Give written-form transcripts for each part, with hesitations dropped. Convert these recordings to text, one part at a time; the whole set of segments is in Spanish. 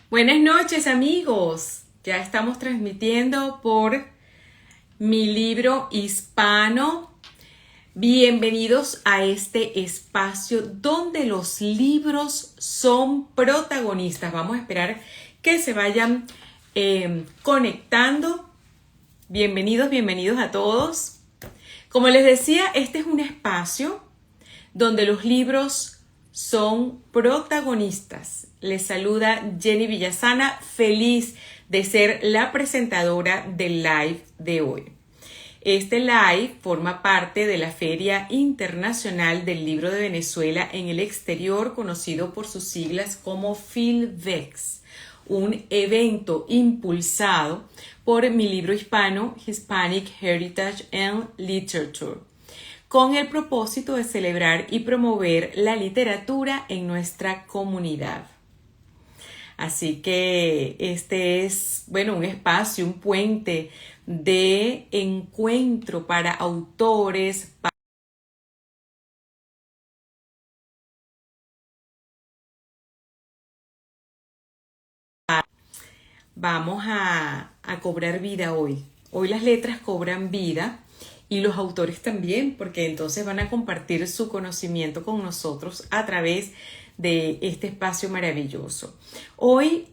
Buenas noches, amigos. Ya estamos transmitiendo por mi libro hispano. Bienvenidos a este espacio donde los libros son protagonistas. Vamos a esperar que se vayan conectando. Bienvenidos a todos. Como les decía, este es un espacio donde los libros son protagonistas. Les saluda Jenny Villasana, feliz de ser la presentadora del live de hoy. Este live forma parte de la Feria Internacional del Libro de Venezuela en el exterior, conocido por sus siglas como FILVEX, un evento impulsado por mi libro hispano, Hispanic Heritage and Literature, con el propósito de celebrar y promover la literatura en nuestra comunidad. Así que este es, un espacio, un puente de encuentro para autores. Vamos a cobrar vida hoy. Hoy las letras cobran vida y los autores también, porque entonces van a compartir su conocimiento con nosotros a través de este espacio maravilloso. Hoy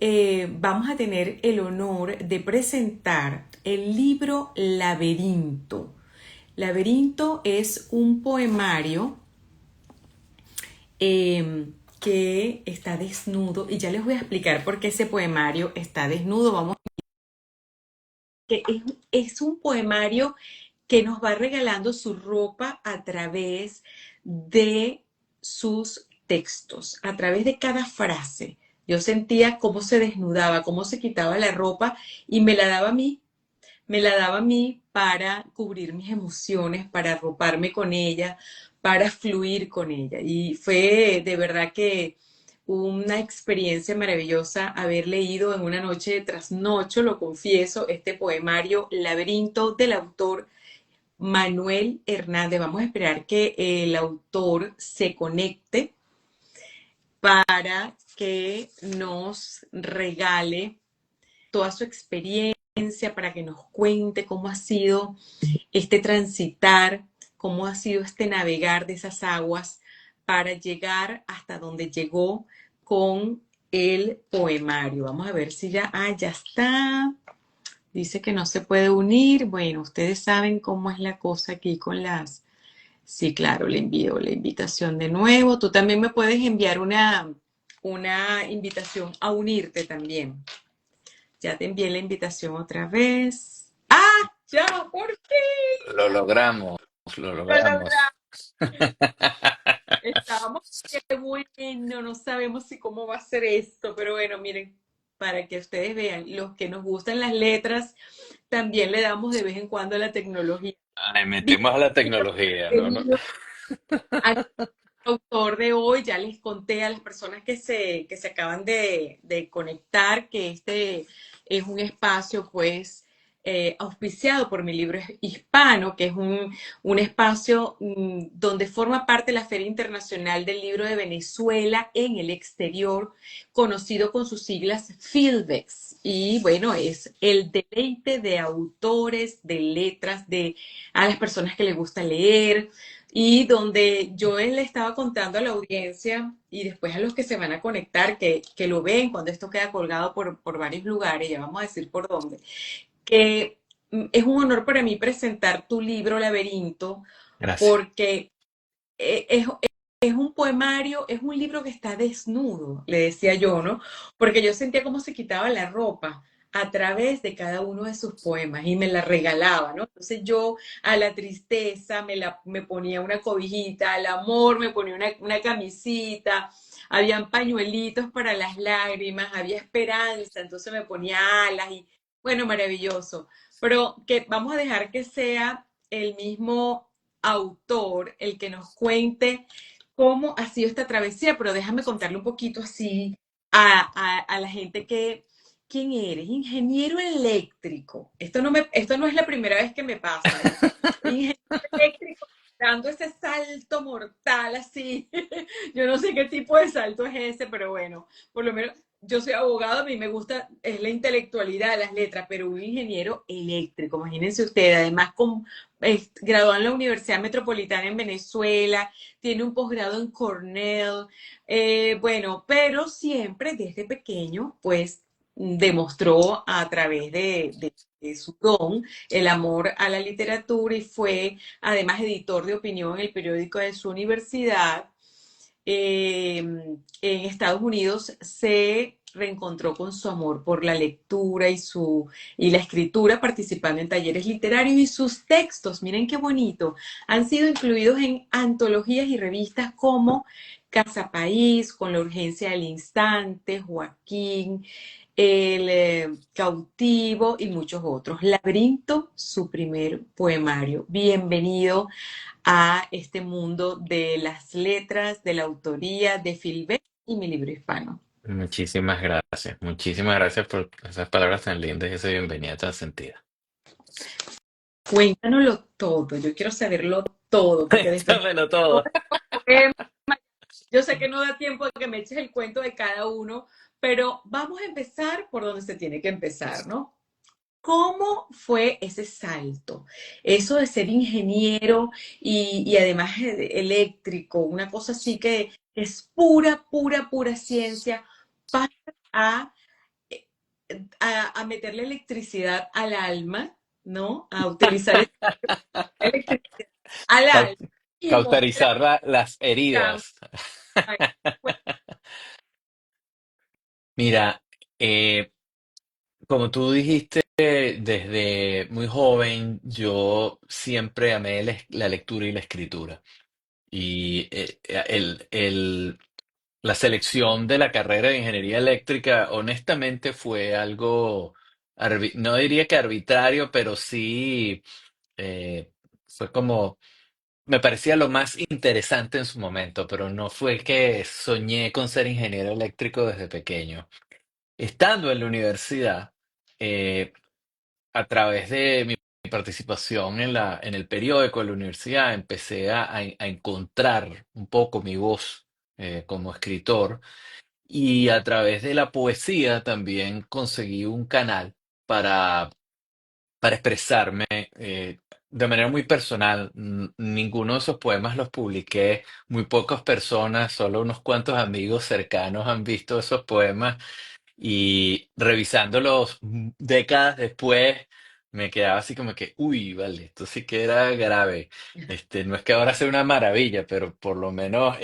vamos a tener el honor de presentar el libro Laberinto. Laberinto es un poemario que está desnudo, y ya les voy a explicar por qué ese poemario está desnudo. Que es un poemario que nos va regalando su ropa a través de sus textos, a través de cada frase. Yo sentía cómo se desnudaba, cómo se quitaba la ropa y me la daba a mí para cubrir mis emociones, para arroparme con ella, para fluir con ella. Y fue de verdad que una experiencia maravillosa haber leído en una noche de trasnocho, lo confieso, este poemario Laberinto del autor Manuel Hernández. Vamos a esperar que el autor se conecte para que nos regale toda su experiencia, para que nos cuente cómo ha sido este transitar, cómo ha sido este navegar de esas aguas para llegar hasta donde llegó con el poemario. Vamos a ver si ya está. Dice que no se puede unir. Bueno, ustedes saben cómo es la cosa aquí con las... Sí, claro, le envío la invitación de nuevo. Tú también me puedes enviar una invitación a unirte también. Ya te envié la invitación otra vez. ¡Ah! ¡Ya! ¡Por fin! Lo logramos, lo ¡Lo logramos. logramos! Estábamos, qué bueno, no sabemos si cómo va a ser esto, pero bueno, miren, para que ustedes vean, los que nos gustan las letras, también le damos de vez en cuando a la tecnología. Le metemos a la tecnología, ¿no? ¿No? Bienvenido al autor de hoy. Ya les conté a las personas que se acaban de conectar que este es un espacio, pues, auspiciado por mi libro hispano, que es un espacio donde forma parte la Feria Internacional del Libro de Venezuela en el exterior, conocido con sus siglas FILVEX. Y bueno, es el deleite de autores, de letras, de a las personas que les gusta leer, y donde yo le estaba contando a la audiencia y después a los que se van a conectar, que lo ven cuando esto queda colgado por varios lugares, ya vamos a decir por dónde, que es un honor para mí presentar tu libro Laberinto, Gracias. porque es un poemario, es un libro que está desnudo, le decía yo, ¿no? Porque yo sentía cómo se quitaba la ropa a través de cada uno de sus poemas y me la regalaba, ¿no? Entonces yo a la tristeza me ponía una cobijita, al amor me ponía una camisita, habían pañuelitos para las lágrimas, había esperanza, entonces me ponía alas y bueno, maravilloso. Pero que vamos a dejar que sea el mismo autor el que nos cuente cómo ha sido esta travesía, pero déjame contarle un poquito así a la gente ¿quién eres? Ingeniero eléctrico. Esto no es la primera vez que me pasa, ¿eh? Ingeniero eléctrico dando ese salto mortal así. Yo no sé qué tipo de salto es ese, pero bueno, por lo menos yo soy abogado, a mí me gusta, es la intelectualidad, las letras, pero un ingeniero eléctrico, imagínense ustedes, además graduado en la Universidad Metropolitana en Venezuela, tiene un posgrado en Cornell, bueno, pero siempre desde pequeño, pues demostró a través de su don el amor a la literatura y fue además editor de opinión en el periódico de su universidad. En Estados Unidos se reencontró con su amor por la lectura y la escritura, participando en talleres literarios y sus textos, miren qué bonito, han sido incluidos en antologías y revistas como Casa País, Con la urgencia del instante, Joaquín, El cautivo y muchos otros. Laberinto, su primer poemario. Bienvenido a este mundo de las letras, de la autoría de Filbert y mi libro hispano. Muchísimas gracias. Muchísimas gracias por esas palabras tan lindas y esa bienvenida tan sentida. Cuéntanoslo todo, yo quiero saberlo todo, porque después de Dámelo todo todo. el poema, yo sé que no da tiempo de que me eches el cuento de cada uno, pero vamos a empezar por donde se tiene que empezar, ¿no? ¿Cómo fue ese salto? Eso de ser ingeniero y además eléctrico, una cosa así que es pura, pura, pura ciencia, pasa a, a meterle electricidad al alma, ¿no? A utilizar esa electricidad al Cau- alma y mostrar Cauterizar las cambio. heridas. Mira, eh, como tú dijiste, desde muy joven yo siempre amé la lectura y la escritura. Y la selección de la carrera de ingeniería eléctrica, honestamente, fue algo, no diría que arbitrario, pero sí fue como, me parecía lo más interesante en su momento, pero no fue que soñé con ser ingeniero eléctrico desde pequeño. Estando en la universidad, eh, a través de mi participación en el periódico de la universidad, empecé a encontrar un poco mi voz como escritor y a través de la poesía también conseguí un canal para, para expresarme de manera muy personal. Ninguno de esos poemas los publiqué, muy pocas personas, solo unos cuantos amigos cercanos han visto esos poemas y revisándolos décadas después, me quedaba así como que, uy, vale, esto sí que era grave. No es que ahora sea una maravilla, pero por lo menos,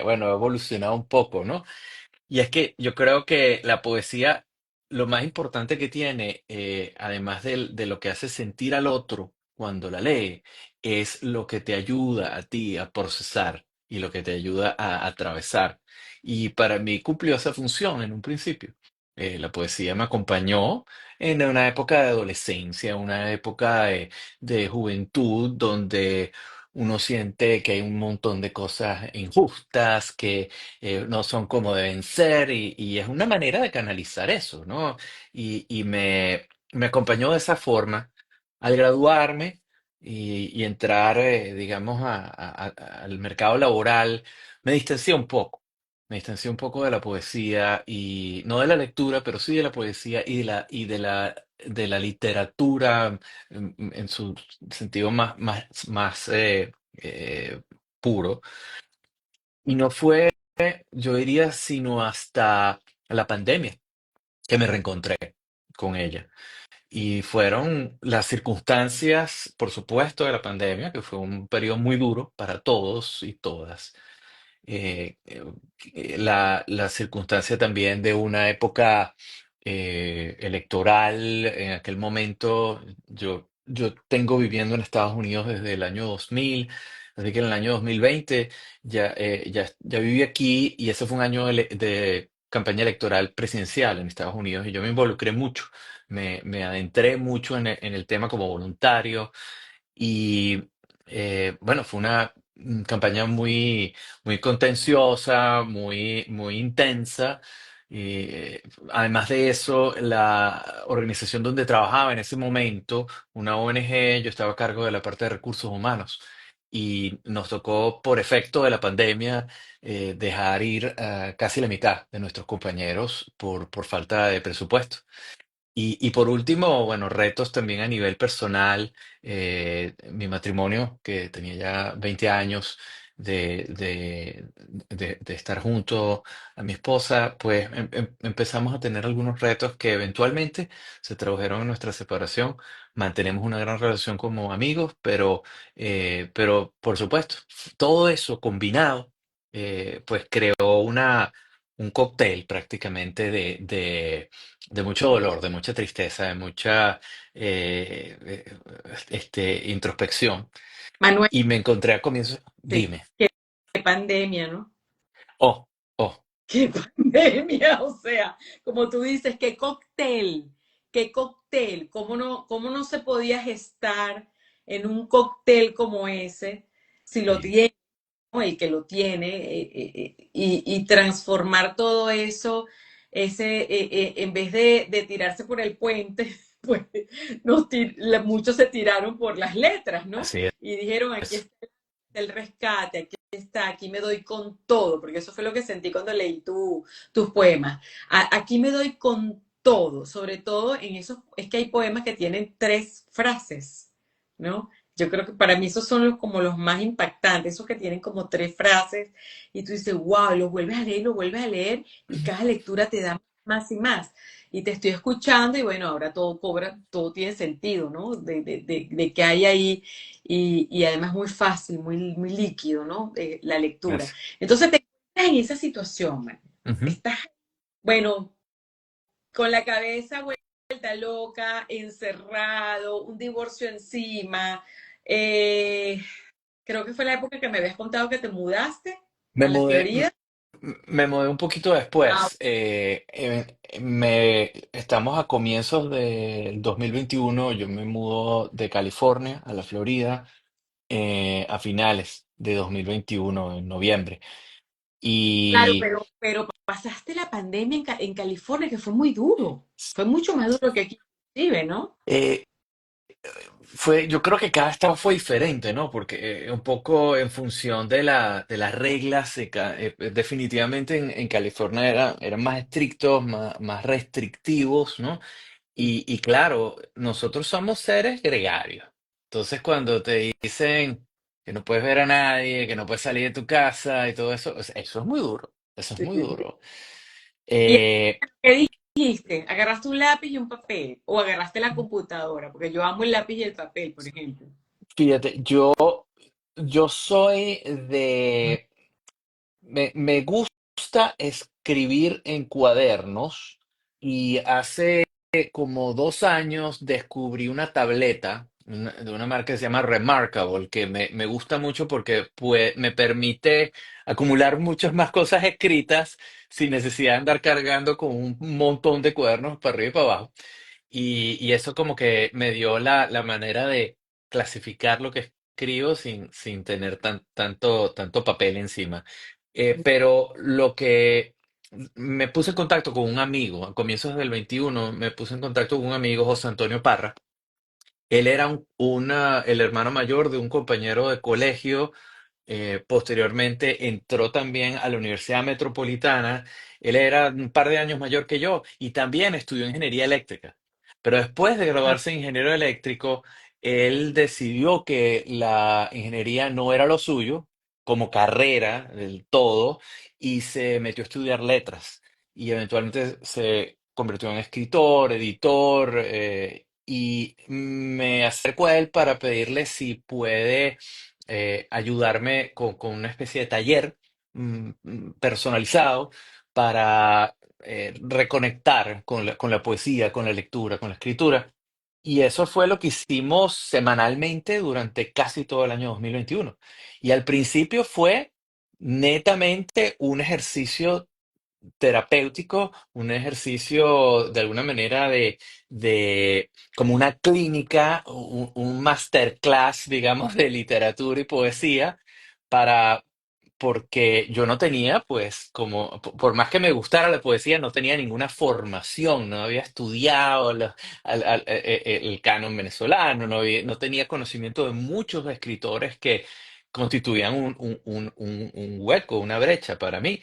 bueno, ha evolucionado un poco, ¿no? Y es que yo creo que la poesía, lo más importante que tiene, además de lo que hace sentir al otro cuando la lee, es lo que te ayuda a ti a procesar y lo que te ayuda a atravesar. Y para mí cumplió esa función en un principio. La poesía me acompañó en una época de adolescencia, una época de juventud donde uno siente que hay un montón de cosas injustas, que no son como deben ser y es una manera de canalizar eso, ¿no? Y me acompañó de esa forma al graduarme y entrar, digamos, al mercado laboral. Me distancié un poco, me distancié un poco de la poesía y no de la lectura, pero sí de la poesía de la literatura en su sentido más puro. Y no fue, yo diría, sino hasta la pandemia que me reencontré con ella. Y fueron las circunstancias, por supuesto, de la pandemia, que fue un periodo muy duro para todos y todas. Eh, eh, la circunstancia también de una época electoral. En aquel momento, yo tengo viviendo en Estados Unidos desde el año 2000, así que en el año 2020 ya viví aquí y ese fue un año de campaña electoral presidencial en Estados Unidos y yo me involucré mucho, me adentré mucho en el tema como voluntario y bueno, fue una campaña muy contenciosa, muy intensa. Y además de eso, la organización donde trabajaba en ese momento, una ONG, yo estaba a cargo de la parte de recursos humanos. y nos tocó, por efecto de la pandemia, dejar ir a casi la mitad de nuestros compañeros por falta de presupuesto. Y por último, bueno, retos también a nivel personal. Mi matrimonio, que tenía ya 20 años de estar junto a mi esposa, pues empezamos a tener algunos retos que eventualmente se tradujeron en nuestra separación. Mantenemos una gran relación como amigos, pero por supuesto, todo eso combinado, pues creó un cóctel prácticamente de mucho dolor, de mucha tristeza, de mucha introspección. Manuel, Y me encontré a comienzos, qué, dime, qué pandemia, ¿no? oh, oh, Qué pandemia, o sea, como tú dices, qué cóctel, cómo no se podía gestar en un cóctel como ese, si lo sí, tiene, ¿no? El que lo tiene, y transformar todo eso, en vez de tirarse por el puente, pues muchos se tiraron por las letras, ¿no? así Y dijeron, aquí es. está el rescate, aquí está, aquí me doy con todo, porque eso fue lo que sentí cuando leí tus poemas. Aquí me doy con todo, sobre todo en esos, es que hay poemas que tienen tres frases, ¿no? Yo creo que para mí esos son como los más impactantes, esos que tienen como tres frases y tú dices, wow, los vuelves a leer, los vuelves a leer y cada lectura te da más y más. Y te estoy escuchando y bueno, ahora todo cobra, todo tiene sentido, ¿no? De que hay ahí y además muy fácil, muy líquido, ¿no? La lectura. Gracias. Entonces te encuentras en esa situación, man. Ujú. Estás, bueno, con la cabeza vuelta loca, encerrado, un divorcio encima. Eh, Creo que fue la época que me habías contado que te mudaste Me a la mudé, Florida. me mudé un poquito Ah, después. Estamos a comienzos del 2021. Yo me mudo de California a la Florida a finales de 2021, en noviembre. claro, Y pero pasaste la pandemia en California, que fue muy duro. Fue mucho más duro que aquí, inclusive, ¿no? eh, yo creo que cada estado fue diferente, ¿no? Porque un poco en función de las reglas, definitivamente en California eran más estrictos, más restrictivos, ¿no? Y claro, nosotros somos seres gregarios. Entonces, cuando te dicen que no puedes ver a nadie, que no puedes salir de tu casa y todo eso, eso es muy duro. Eso es muy duro. ¿Y Eh, qué dijiste? ¿Agarraste un lápiz y un papel? ¿O agarraste la computadora? Porque yo amo el lápiz y el papel, por ejemplo. Fíjate, yo soy de me gusta escribir en cuadernos y hace como 2 años descubrí una tableta de una marca que se llama Remarkable, que me gusta mucho porque me permite acumular muchas más cosas escritas sin necesidad de andar cargando con un montón de cuadernos para arriba y para abajo. Y eso como que me dio la manera de clasificar lo que escribo sin tener tanto papel encima. Pero lo que me puse en contacto con un amigo, a comienzos del 21, me puse en contacto con un amigo, José Antonio Parra. Él era el hermano mayor de un compañero de colegio. Posteriormente entró también a la Universidad Metropolitana. Él era un par de años mayor que yo y también estudió ingeniería eléctrica. Pero después de Ah, graduarse de ingeniero eléctrico, él decidió que la ingeniería no era lo suyo como carrera del todo y se metió a estudiar letras. Y eventualmente se convirtió en escritor, editor, y me acerco a él para pedirle si puede ayudarme con una especie de taller personalizado para reconectar con la poesía, con la lectura, con la escritura. Y eso fue lo que hicimos semanalmente durante casi todo el año 2021. Y al principio fue netamente un ejercicio terapéutico, un ejercicio de alguna manera como una clínica, un masterclass, digamos, de literatura y poesía, para, porque yo no tenía, pues, por más que me gustara la poesía, no tenía ninguna formación, no había estudiado el canon venezolano, no tenía conocimiento de muchos escritores constituían un hueco, una brecha para mí.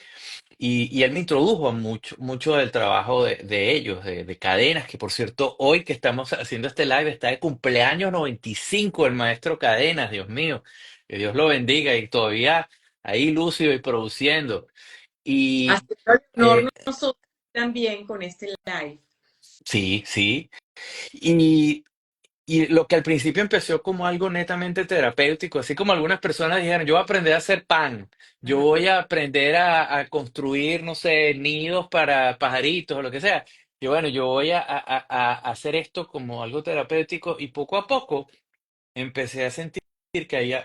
Y él me introdujo a mucho del trabajo de ellos, de Cadenas, que por cierto, hoy que estamos haciendo este live está de cumpleaños 95 el maestro Cadenas, Dios mío, que Dios lo bendiga y todavía ahí lúcido y produciendo. Y Haciendo el honor eh, nosotros también con este live. sí, sí. Y, y lo que al principio empezó como algo netamente terapéutico, así como algunas personas dijeron, yo voy a aprender a hacer pan, yo Ajá. voy a aprender a construir, no sé, nidos para pajaritos o lo que sea. Y bueno, yo voy a hacer esto como algo terapéutico y poco a poco empecé a sentir que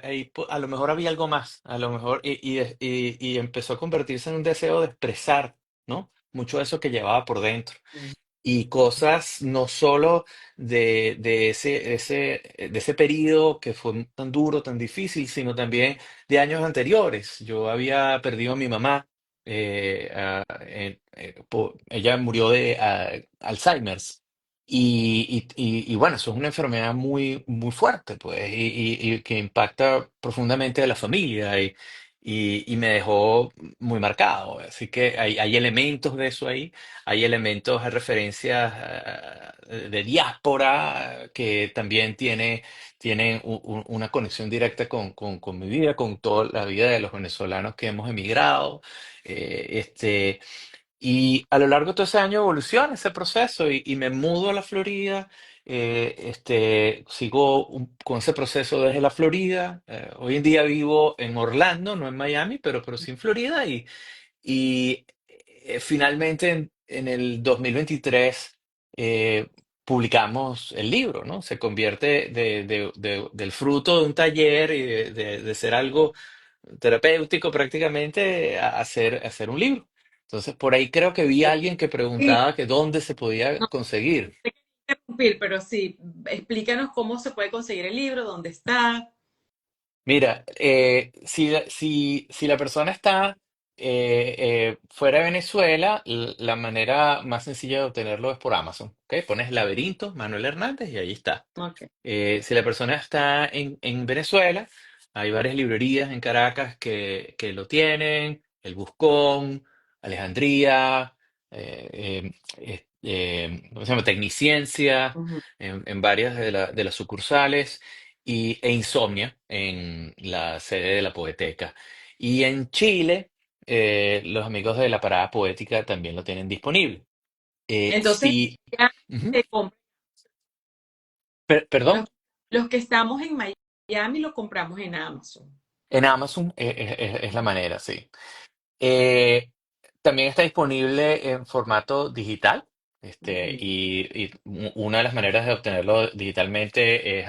a lo mejor había algo más, a lo mejor, y empezó a convertirse en un deseo de expresar, ¿no? Mucho de eso que llevaba por dentro y cosas no solo de ese periodo que fue tan duro, tan difícil, sino también de años anteriores. Yo había perdido a mi mamá, ella murió de Alzheimer's. Y bueno, eso es una enfermedad muy fuerte, pues, y que impacta profundamente a la familia y me dejó muy marcado. Así que hay elementos de eso ahí, hay elementos, hay referencias de diáspora que también tienen una conexión directa con mi vida, con toda la vida de los venezolanos que hemos emigrado. Este, y a lo largo de todo ese año evoluciona ese proceso y me mudo a la Florida. Sigo con ese proceso desde la Florida. Hoy en día vivo en Orlando, no en Miami, pero sí en Florida. Y finalmente en el 2023 eh, publicamos el libro, ¿no? Se convierte del fruto de un taller y de ser algo terapéutico prácticamente a ser un libro. Entonces, por ahí creo que vi a alguien que Sí, preguntaba que dónde se podía no conseguir. te quiero interrumpir, pero sí, explícanos cómo se puede conseguir el libro, dónde está. Mira, si la persona está fuera de Venezuela, la manera más sencilla de obtenerlo es por Amazon. ¿Ok? Pones Laberinto, Manuel Hernández y ahí está. Ok. Si la persona está en Venezuela, hay varias librerías en Caracas que lo tienen, El Buscón, Alejandría, ¿cómo se llama? Tecniciencia, Ujú. en varias de las sucursales, e Insomnia en la sede de la Poeteca. Y en Chile, los amigos de la Parada Poética también lo tienen disponible. Entonces, Sí, ya ujú. se compra. Perdón. Los que estamos en Miami lo compramos en Amazon. En Amazon es la manera, sí. Eh, También está disponible en formato digital. Ujú. Una de las maneras de obtenerlo digitalmente es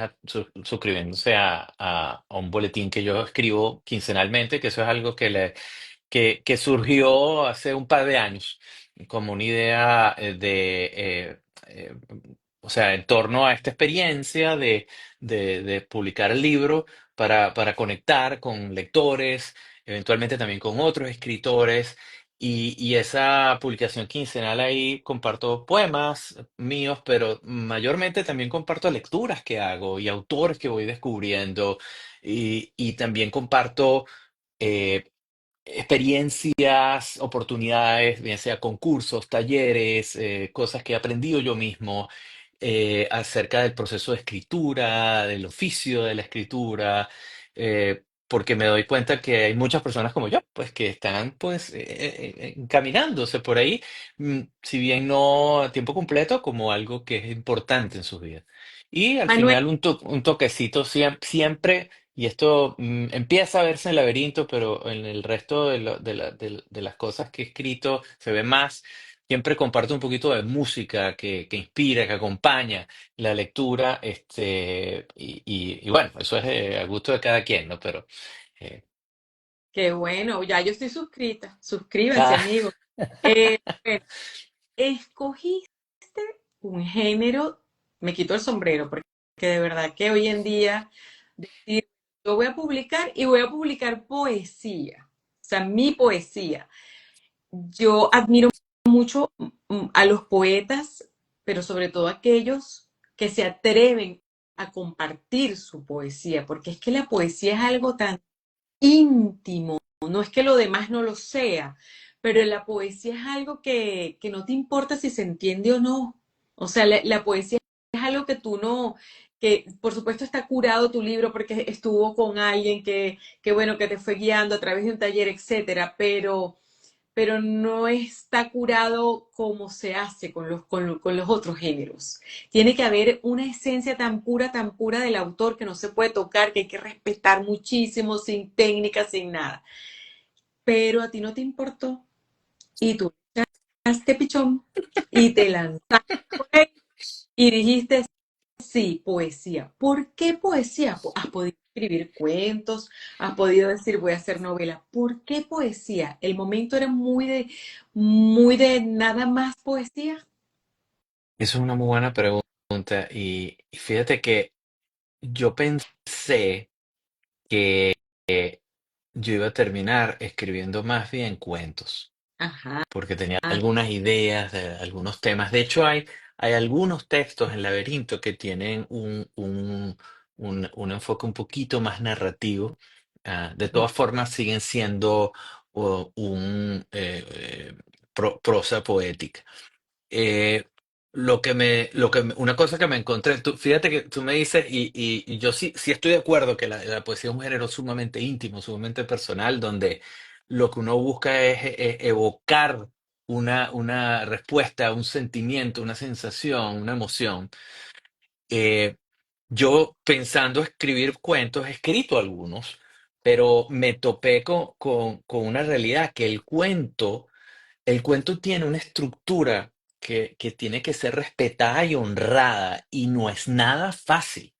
suscribiéndose a un boletín que yo escribo quincenalmente, que eso es algo que surgió hace un par de años como una idea eh, o sea, en torno a esta experiencia de publicar el libro para conectar con lectores, eventualmente también con otros escritores. Y esa publicación quincenal ahí comparto poemas míos, pero mayormente también comparto lecturas que hago y autores que voy descubriendo. Y también comparto eh, experiencias, oportunidades, bien sea concursos, talleres, cosas que he aprendido yo mismo acerca del proceso de escritura, del oficio de la escritura, porque me doy cuenta que hay muchas personas como yo, pues que están pues encaminándose por ahí, si bien no a tiempo completo, como algo que es importante en sus vidas. Y al Manuel, final un toquecito siempre y esto empieza a verse en Laberinto, pero en el resto de las cosas que he escrito se ve más. Siempre comparto un poquito de música que inspira, que acompaña la lectura. Y bueno, eso es a gusto de cada quien, ¿no? Pero eh, qué bueno, ya yo estoy suscrita. Suscríbanse, ah, amigos. Bueno, escogiste un género, me quito el sombrero, porque de verdad que hoy en día decir, yo voy a publicar y voy a publicar poesía, o sea, mi poesía. Yo admiro mucho a los poetas, pero sobre todo aquellos que se atreven a compartir su poesía, porque es que la poesía es algo tan íntimo, no es que lo demás no lo sea, pero la poesía es algo que no te importa si se entiende o no. O sea, la poesía es algo que tú no, que por supuesto está curado tu libro porque estuvo con alguien que bueno, que te fue guiando a través de un taller, etcétera, pero no está curado como se hace con los otros géneros. Tiene que haber una esencia tan pura del autor que no se puede tocar, que hay que respetar muchísimo, sin técnica, sin nada. Pero a ti no te importó y tú echaste pichón y te lanzaste por ahí y dijiste, sí, poesía. ¿Por qué poesía? Has podido escribir cuentos, has podido decir voy a hacer novela. ¿Por qué poesía? El momento era muy de nada más poesía. Eso es una muy buena pregunta y fíjate que yo pensé que yo iba a terminar escribiendo más bien cuentos, Ajá. porque tenía algunas ideas de algunos temas. De hecho, hay algunos textos en Laberinto que tienen un enfoque un poquito más narrativo. De todas formas, siguen siendo prosa poética. Eh, una cosa que me encontré, fíjate que tú me dices, y yo sí estoy de acuerdo que la poesía es un género sumamente íntimo, sumamente personal, donde lo que uno busca es evocar una respuesta, un sentimiento, una sensación, una emoción. Eh, yo pensando escribir cuentos, he escrito algunos, pero me topé con una realidad que el cuento tiene una estructura que tiene que ser respetada y honrada y no es nada fácil.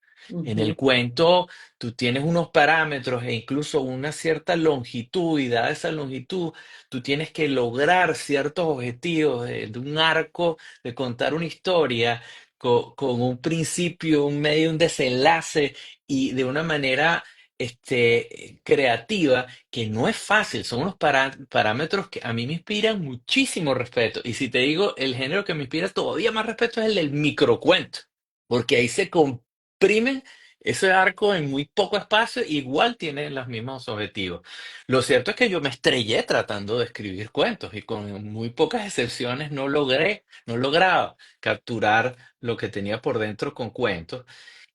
En el Ujú, cuento tú tienes unos parámetros e incluso una cierta longitud y dada esa longitud tú tienes que lograr ciertos objetivos de un arco, de contar una historia con un principio, un medio, un desenlace y de una manera creativa que no es fácil, son unos parámetros que a mí me inspiran muchísimo respeto. Y si te digo, el género que me inspira todavía más respeto es el del microcuento, porque ahí se comprime ese arco en muy poco espacio, igual tiene los mismos objetivos. Lo cierto es que yo me estrellé tratando de escribir cuentos y con muy pocas excepciones no lograba capturar lo que tenía por dentro con cuentos.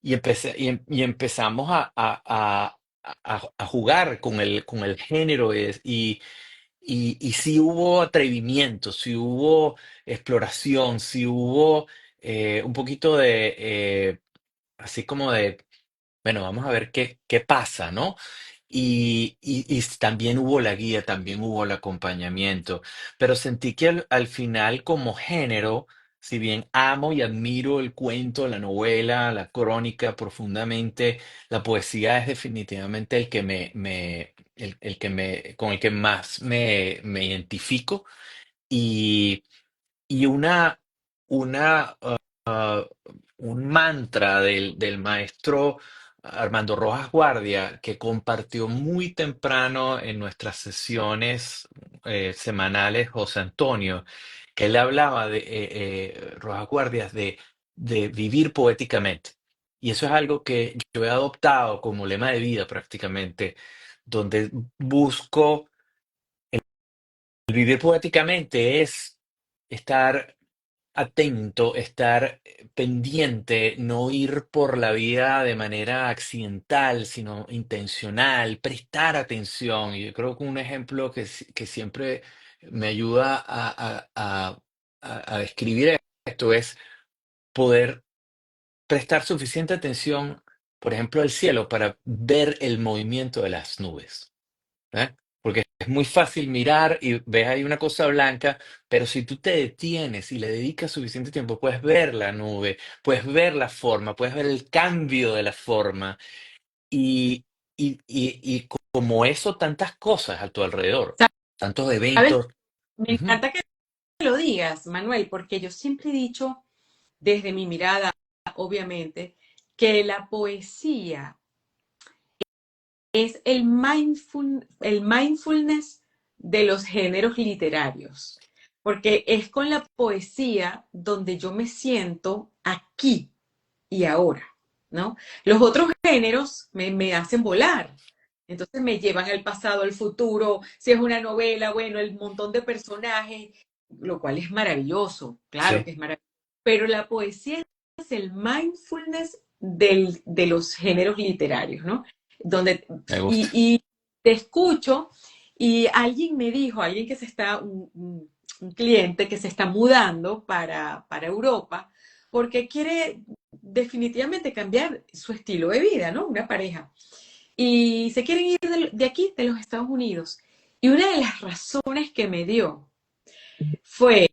Y empezamos a jugar con el género y sí hubo atrevimiento, sí hubo exploración, sí hubo un poquito así como de, bueno, vamos a ver qué pasa, ¿no? Y también hubo la guía, también hubo el acompañamiento, pero sentí que al final como género, si bien amo y admiro el cuento, la novela, la crónica profundamente, la poesía es definitivamente con el que más me identifico y, y una, ah, un mantra del maestro Armando Rojas Guardia que compartió muy temprano en nuestras sesiones semanales José Antonio, que él hablaba Rojas Guardias, de vivir poéticamente. Y eso es algo que yo he adoptado como lema de vida prácticamente, donde busco el vivir poéticamente es estar atento, estar pendiente, no ir por la vida de manera accidental, sino intencional, prestar atención. Y yo creo que un ejemplo que siempre me ayuda a describir esto es poder prestar suficiente atención, por ejemplo, al cielo para ver el movimiento de las nubes. ¿Eh? Porque es muy fácil mirar y ves ahí una cosa blanca, pero si tú te detienes y le dedicas suficiente tiempo, puedes ver la nube, puedes ver la forma, puedes ver el cambio de la forma y, y como eso, tantas cosas a tu alrededor, tantos ¿sabes? eventos. Me Ujú. encanta que lo digas, Manuel, porque yo siempre he dicho, desde mi mirada, obviamente, que la poesía es el mindfulness de los géneros literarios, porque es con la poesía donde yo me siento aquí y ahora, ¿no? Los otros géneros me hacen volar. Entonces me llevan al pasado, al futuro, si es una novela, bueno, el montón de personajes, lo cual es maravilloso, claro que Sí, es maravilloso. Pero la poesía es el mindfulness de los géneros literarios, ¿no? Donde, me gusta. y te escucho y alguien me dijo, alguien que se está, un cliente que se está mudando para Europa, porque quiere definitivamente cambiar su estilo de vida, ¿no? Una pareja y se quieren ir de aquí, de los Estados Unidos. Y una de las razones que me dio fue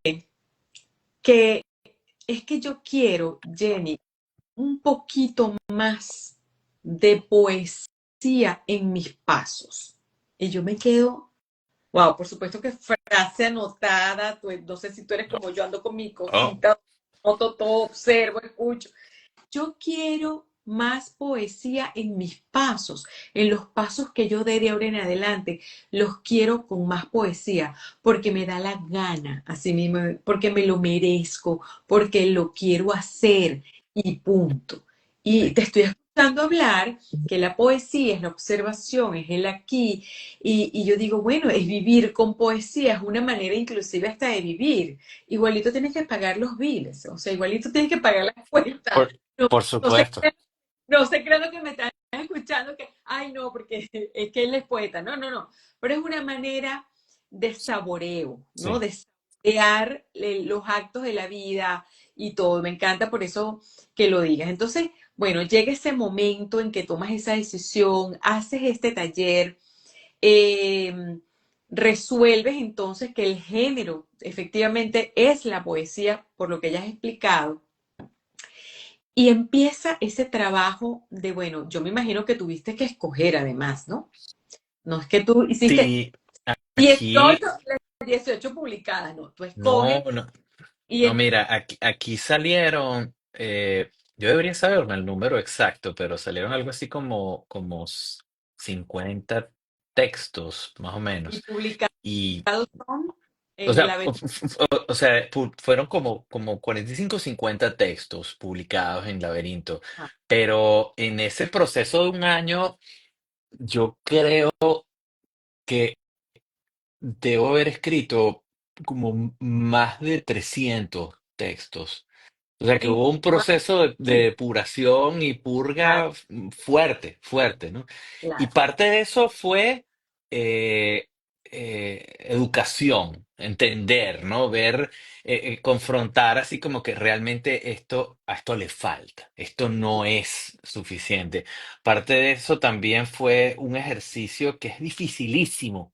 que es que yo quiero, Jenny, un poquito más de poesía en mis pasos. Y yo me quedo, wow, por supuesto que frase anotada, no sé si tú eres como yo, ando con mi Oh, cosita, noto todo, observo, escucho. Yo quiero más poesía en mis pasos, en los pasos que yo dé de ahora en adelante, los quiero con más poesía, porque me da la gana, así mismo, porque me lo merezco, porque lo quiero hacer y punto. Y sí. te estoy escuchando hablar que la poesía es la observación, es el aquí, y yo digo, bueno, es vivir con poesía, es una manera inclusive hasta de vivir. Igualito tienes que pagar los biles, o sea, igualito tienes que pagar las cuentas. Por, No, por no se supuesto. crean, no se crean lo que me están escuchando que, ay, no, porque es que él es poeta. No, no, no. Pero es una manera de saboreo, ¿no? Sí. De saborear los actos de la vida y todo. Me encanta por eso que lo digas. Entonces, bueno, llega ese momento en que tomas esa decisión, haces este taller, eh, resuelves entonces que el género efectivamente es la poesía, por lo que ya has explicado. Y empieza ese trabajo de, bueno, yo me imagino que tuviste que escoger además, ¿no? No es que tú hiciste Sí, 18, aquí, 18 publicadas, no, tú escoges no, no, y no, mira, aquí salieron, yo debería saberme el número exacto, pero salieron algo así como 50 textos, más o y menos. publicados Y, son o en sea, la... o sea, fueron como 45 o 50 textos publicados en Laberinto, pero en ese proceso de un año, yo creo que debo haber escrito como más de 300 textos. O sea que hubo un proceso de depuración y purga fuerte, fuerte, ¿no? Y Claro. parte de eso fue educación, entender, ¿no? Ver, confrontar así como que realmente a esto le falta, esto no es suficiente. Parte de eso también fue un ejercicio que es dificilísimo,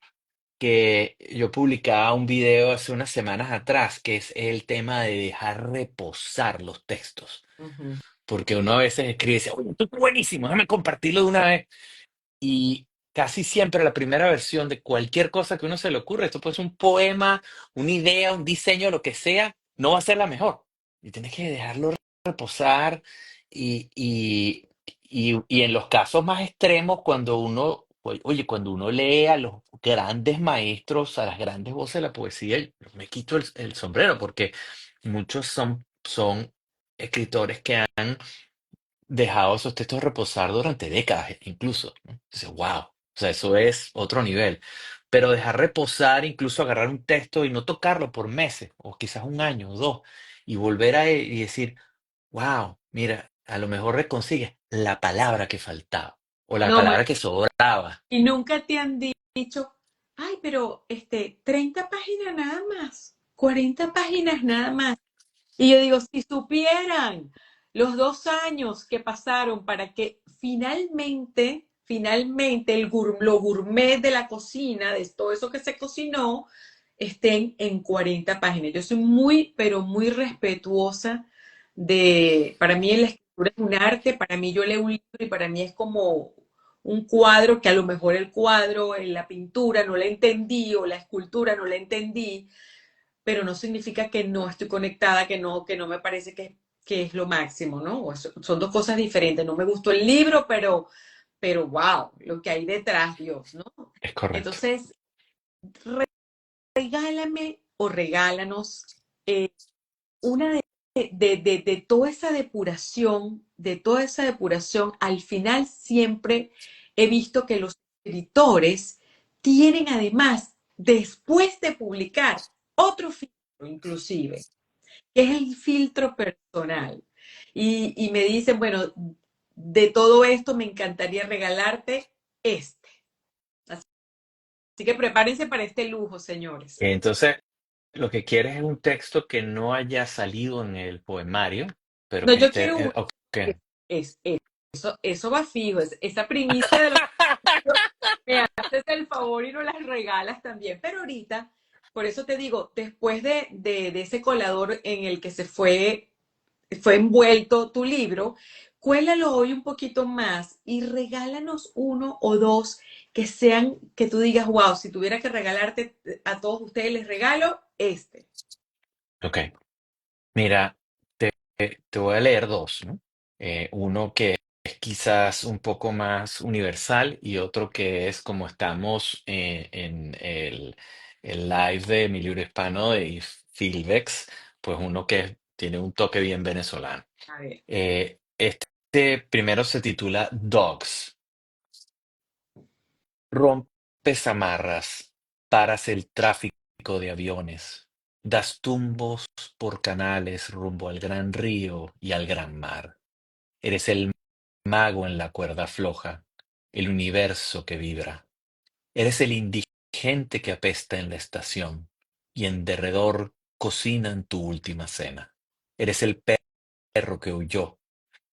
que yo publicaba un video hace unas semanas atrás, que es el tema de dejar reposar los textos. Ujú. Porque uno a veces escribe y dice, oye, esto es buenísimo, déjame compartirlo de una vez. Y casi siempre la primera versión de cualquier cosa que uno se le ocurre, esto puede ser un poema, una idea, un diseño, lo que sea, no va a ser la mejor. Y tienes que dejarlo reposar y en los casos más extremos, cuando uno, oye, cuando uno lee a los grandes maestros, a las grandes voces de la poesía, yo me quito el sombrero porque muchos son escritores que han dejado esos textos reposar durante décadas, incluso, ¿no? Entonces, wow, o sea, eso es otro nivel. Pero dejar reposar, incluso agarrar un texto y no tocarlo por meses, o quizás un año o dos, y volver a él y decir, wow, mira, a lo mejor reconsigues la palabra que faltaba, o la No, palabra que sobraba. y nunca te han dicho, ay, pero 30 páginas nada más, 40 páginas nada más. Y yo digo, si supieran los 2 años que pasaron para que finalmente lo gourmet de la cocina, de todo eso que se cocinó, estén en 40 páginas. Yo soy muy, pero muy respetuosa para mí la escritura es un arte, para mí yo leo un libro y para mí es como un cuadro que a lo mejor el cuadro, en la pintura no la entendí o la escultura no la entendí, pero no significa que no estoy conectada, que no me parece que es lo máximo, ¿no? Son dos cosas diferentes. No me gustó el libro, pero wow, lo que hay detrás, Dios, ¿no? Es correcto. Entonces, regálame o regálanos una de toda esa depuración, al final siempre he visto que los escritores tienen además, después de publicar, otro filtro inclusive, que es el filtro personal. Y me dicen, bueno, de todo esto me encantaría regalarte este. Así que prepárense para este lujo, señores. Entonces, lo que quieres es un texto que no haya salido en el poemario, pero No, que yo quiero esté... uno ok. que eso va fijo, esa primicia de los me haces el favor y no las regalas también. Pero ahorita, por eso te digo, después de ese colador en el que fue envuelto tu libro, cuélalo hoy un poquito más y regálanos uno o dos que sean, que tú digas, wow, si tuviera que regalarte a todos ustedes, les regalo este. Ok. Mira, te voy a leer dos, ¿no? Uno que es quizás un poco más universal y otro que es como estamos en el live de Mi Libro Hispano de Filbex, pues uno que tiene un toque bien venezolano. A ver. Este primero se titula Dogs. Rompes amarras, paras el tráfico de aviones, das tumbos por canales rumbo al gran río y al gran mar. Eres el mago en la cuerda floja, el universo que vibra. Eres el indigente que apesta en la estación y en derredor cocinan tu última cena. Eres el perro que huyó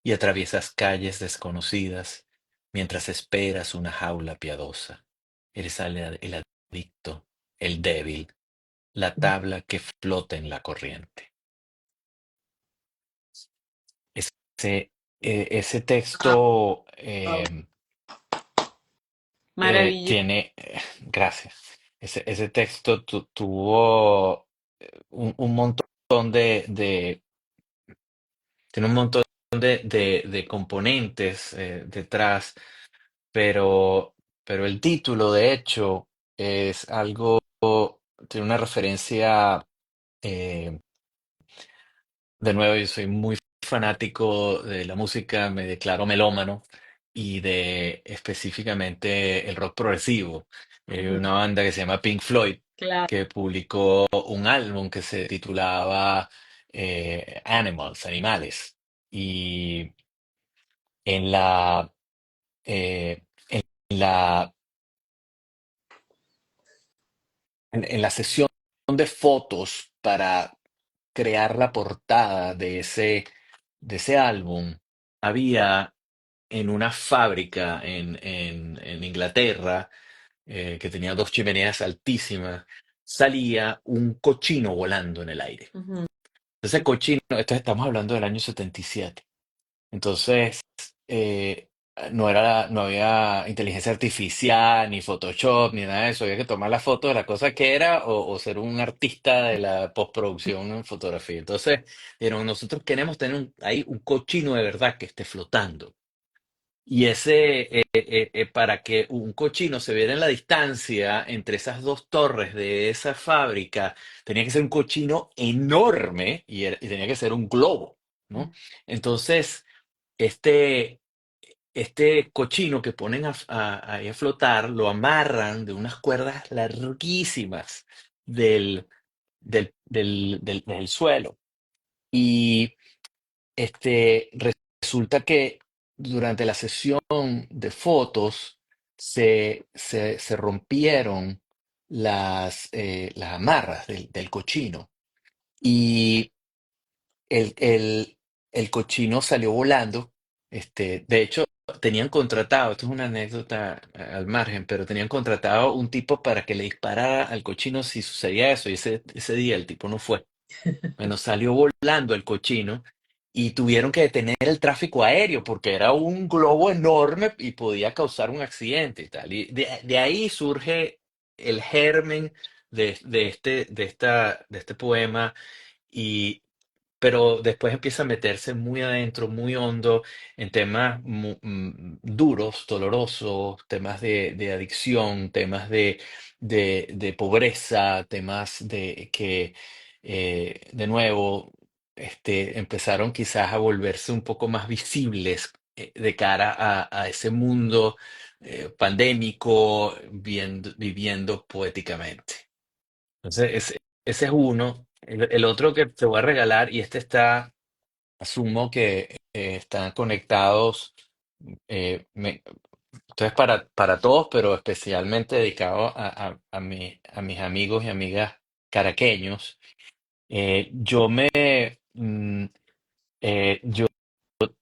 y atraviesas calles desconocidas mientras esperas una jaula piadosa. Eres el adicto, el débil, la tabla que flota en la corriente. Ese, ese texto Maravilloso. tiene, gracias, ese texto tuvo un montón tiene un montón de componentes detrás. Pero, pero el título, de hecho, es algo, tiene una referencia, eh, de nuevo, yo soy muy fanático de la música, me declaro melómano y de específicamente el rock progresivo. Una banda que se llama Pink Floyd, Claro. que publicó un álbum que se titulaba Animals, Animales. Y en eh, en la en la sesión de fotos para crear la portada de ese álbum, había en una fábrica en Inglaterra, que tenía dos chimeneas altísimas, salía un cochino volando en el aire. Ujú. Ese cochino, esto estamos hablando del año 77. Entonces, eh, no había inteligencia artificial, ni Photoshop, ni nada de eso. Había que tomar la foto de la cosa que era o ser un artista de la postproducción en fotografía. Entonces, dijeron, nosotros queremos tener ahí un cochino de verdad que esté flotando. Y para que un cochino se viera en la distancia entre esas dos torres de esa fábrica, tenía que ser un cochino enorme y tenía que ser un globo, ¿no? Entonces, este, este cochino que ponen ahí a flotar, lo amarran de unas cuerdas larguísimas del suelo. Y resulta que durante la sesión de fotos se rompieron las amarras del cochino. Y el, el cochino salió volando. De hecho, tenían contratado, esto es una anécdota al margen, pero tenían contratado un tipo para que le disparara al cochino si sucedía eso. Y ese día el tipo no fue. Bueno, salió volando el cochino y tuvieron que detener el tráfico aéreo porque era un globo enorme y podía causar un accidente y tal. Y de ahí surge el germen de este poema. Y, pero después empieza a meterse muy adentro, muy hondo, en temas duros, dolorosos, temas de adicción, temas de pobreza, temas de nuevo, empezaron quizás a volverse un poco más visibles de cara a ese mundo pandémico, viviendo poéticamente. Entonces, ese es uno. El otro que te voy a regalar, y este está, asumo que están conectados, entonces para todos, pero especialmente dedicado a mis amigos y amigas caraqueños. Yo yo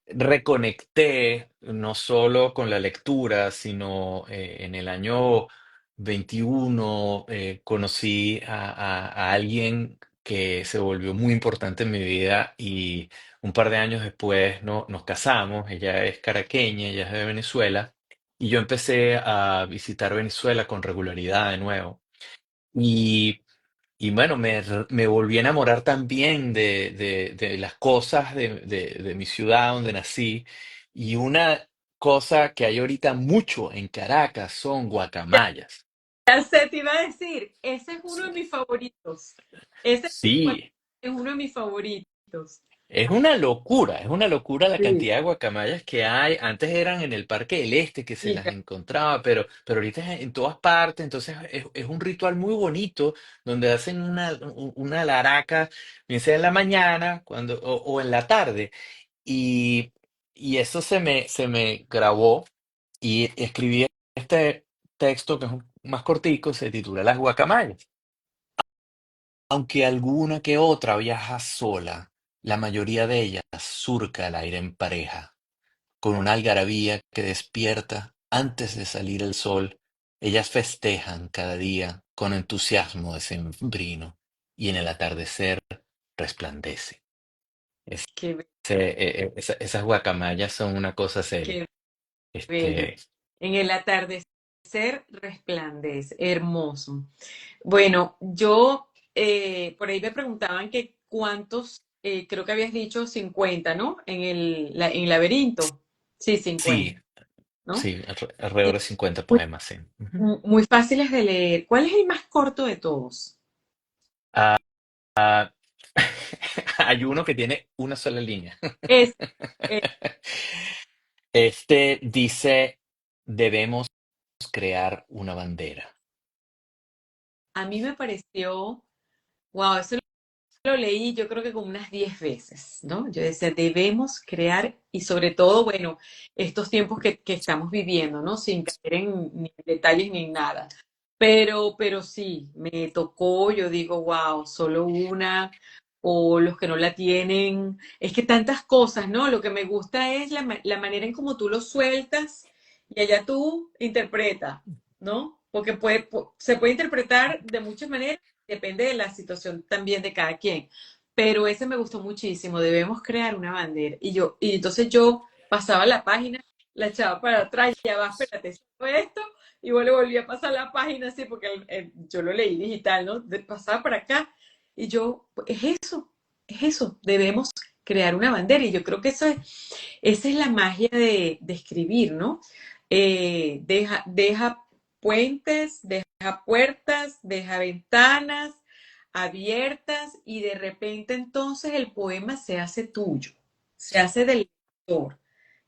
reconecté no solo con la lectura, sino en el año 21 conocí a alguien que se volvió muy importante en mi vida y un par de años después nos casamos. Ella es caraqueña, ella es de Venezuela y yo empecé a visitar Venezuela con regularidad de nuevo. Y y bueno, me volví a enamorar también de las cosas de mi ciudad donde nací. Y una cosa que hay ahorita mucho en Caracas son guacamayas. Ya sé, te iba a decir, ese es uno de mis favoritos. Ese Sí, es uno de mis favoritos. es una locura la Sí. cantidad de guacamayas que hay. Antes eran en el Parque del Este que se Y las encontraba, pero ahorita es en todas partes. Entonces es un ritual muy bonito donde hacen una laraca, bien sea en la mañana o en la tarde. Y, y eso se me grabó y escribí este texto que es más cortico, se titula Las guacamayas. Aunque alguna que otra viaja sola, la mayoría de ellas surca el aire en pareja, con una algarabía que despierta antes de salir el sol. Ellas festejan cada día con entusiasmo decembrino y en el atardecer resplandece. qué, Esas guacamayas son una cosa seria. qué bello. Este, En el atardecer resplandece, hermoso. Bueno, yo, por ahí me preguntaban que cuántos, creo que habías dicho 50, ¿no? En el laberinto. Sí, sí, 50, ¿no? sí, alrededor Sí, de 50 muy, poemas, sí. Ujú. muy fáciles de leer. ¿Cuál es el más corto de todos? Ah, hay uno que tiene una sola línea. Es, eh, Este dice, debemos crear una bandera. a mí me pareció, wow, eso lo leí yo creo que como unas 10 veces, ¿no? Yo decía, debemos crear y sobre todo, bueno, estos tiempos que estamos viviendo, ¿no? Sin caer en ni en detalles ni en nada. Pero sí, me tocó, yo digo, wow, solo una, o los que no la tienen. Es que tantas cosas, ¿no? Lo que me gusta es la manera en cómo tú lo sueltas y allá tú interpretas, ¿no? Porque se puede interpretar de muchas maneras, depende de la situación también de cada quien. Pero ese me gustó muchísimo, debemos crear una bandera. Y entonces yo pasaba la página, la echaba para atrás, ya va, espérate, esto y luego le volví a pasar la página así, porque yo lo leí digital, ¿no? Pasaba para acá y yo, es eso, debemos crear una bandera y yo creo que esa es la magia de escribir, ¿no? Deja puentes, deja puertas, deja ventanas abiertas y de repente entonces el poema se hace tuyo, se hace del lector.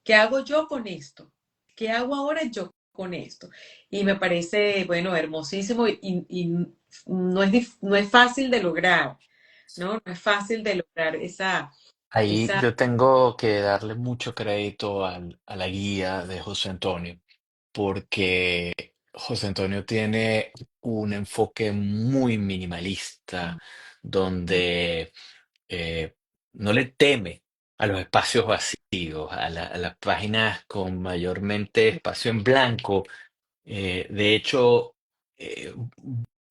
¿Qué hago yo con esto? ¿Qué hago ahora yo con esto? Y me parece, bueno, hermosísimo y no es fácil de lograr, ¿no? No es fácil de lograr Ahí esa, yo tengo que darle mucho crédito a la guía de José Antonio, porque José Antonio tiene un enfoque muy minimalista, donde eh, no le teme a los espacios vacíos, a las páginas con mayormente espacio en blanco. De hecho, eh,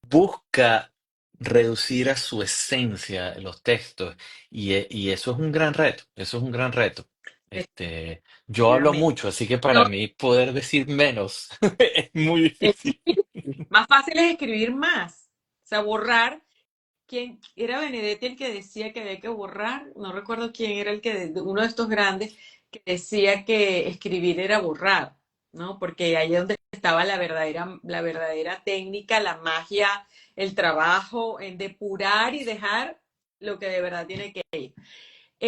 busca reducir a su esencia los textos y eso es un gran reto, eso es un gran reto. Yo hablo definitivamente. mucho, así que No, para mí poder decir menos es muy es difícil. difícil. Más fácil es escribir más. O sea, borrar. ¿Quién era Benedetti el que decía que había que borrar? No recuerdo quién era uno de estos grandes que decía que escribir era borrar, ¿no? Porque ahí es donde estaba la verdadera técnica, la magia, el trabajo en depurar y dejar lo que de verdad tiene que ir.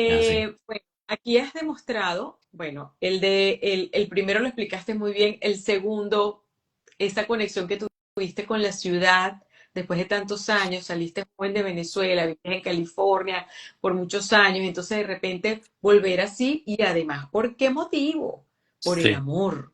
Así. Bueno, aquí has demostrado, bueno, el primero lo explicaste muy bien, el segundo, esa conexión que tuviste con la ciudad después de tantos años, saliste joven de Venezuela, viviste en California por muchos años, entonces de repente volver así y además, ¿por qué motivo? Por el Sí, amor.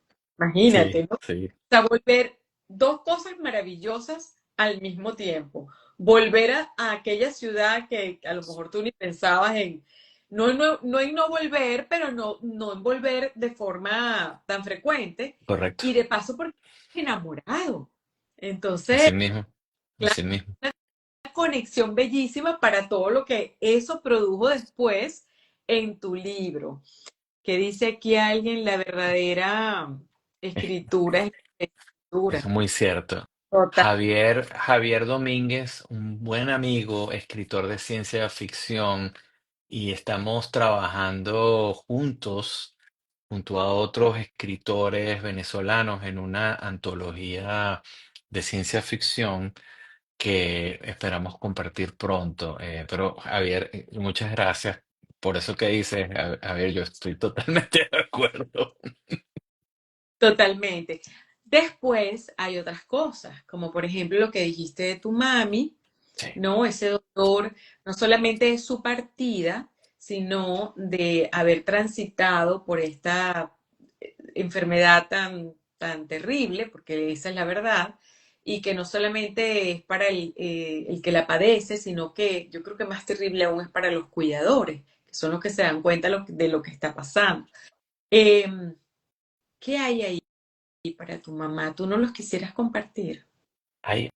sí, Imagínate, ¿no? sí, Sea, volver dos cosas maravillosas al mismo tiempo. Volver a aquella ciudad que a lo mejor tú ni pensabas en, no en no volver, pero no en volver de forma tan frecuente. correcto. Y de paso porque estás enamorado. Así Entonces, mismo, claro, así mismo. una conexión bellísima para todo lo que eso produjo después en tu libro. Que dice aquí alguien, la verdadera Es, escritura es la es escritura. muy cierto. Total, Javier Domínguez, un buen amigo, escritor de ciencia ficción, y estamos trabajando juntos, junto a otros escritores venezolanos, en una antología de ciencia ficción que esperamos compartir pronto. Pero Javier, muchas gracias por eso que dices. Javier, yo estoy totalmente de acuerdo. totalmente. Después hay otras cosas, como por ejemplo lo que dijiste de tu mami, Sí, ¿no? Ese dolor no solamente de su partida, sino de haber transitado por esta enfermedad tan terrible, porque esa es la verdad, y que no solamente es para el que la padece, sino que yo creo que más terrible aún es para los cuidadores, que son los que se dan cuenta de lo que está pasando. Eh, ¿Qué hay ahí para tu mamá? ¿Tú no los quisieras compartir? hay,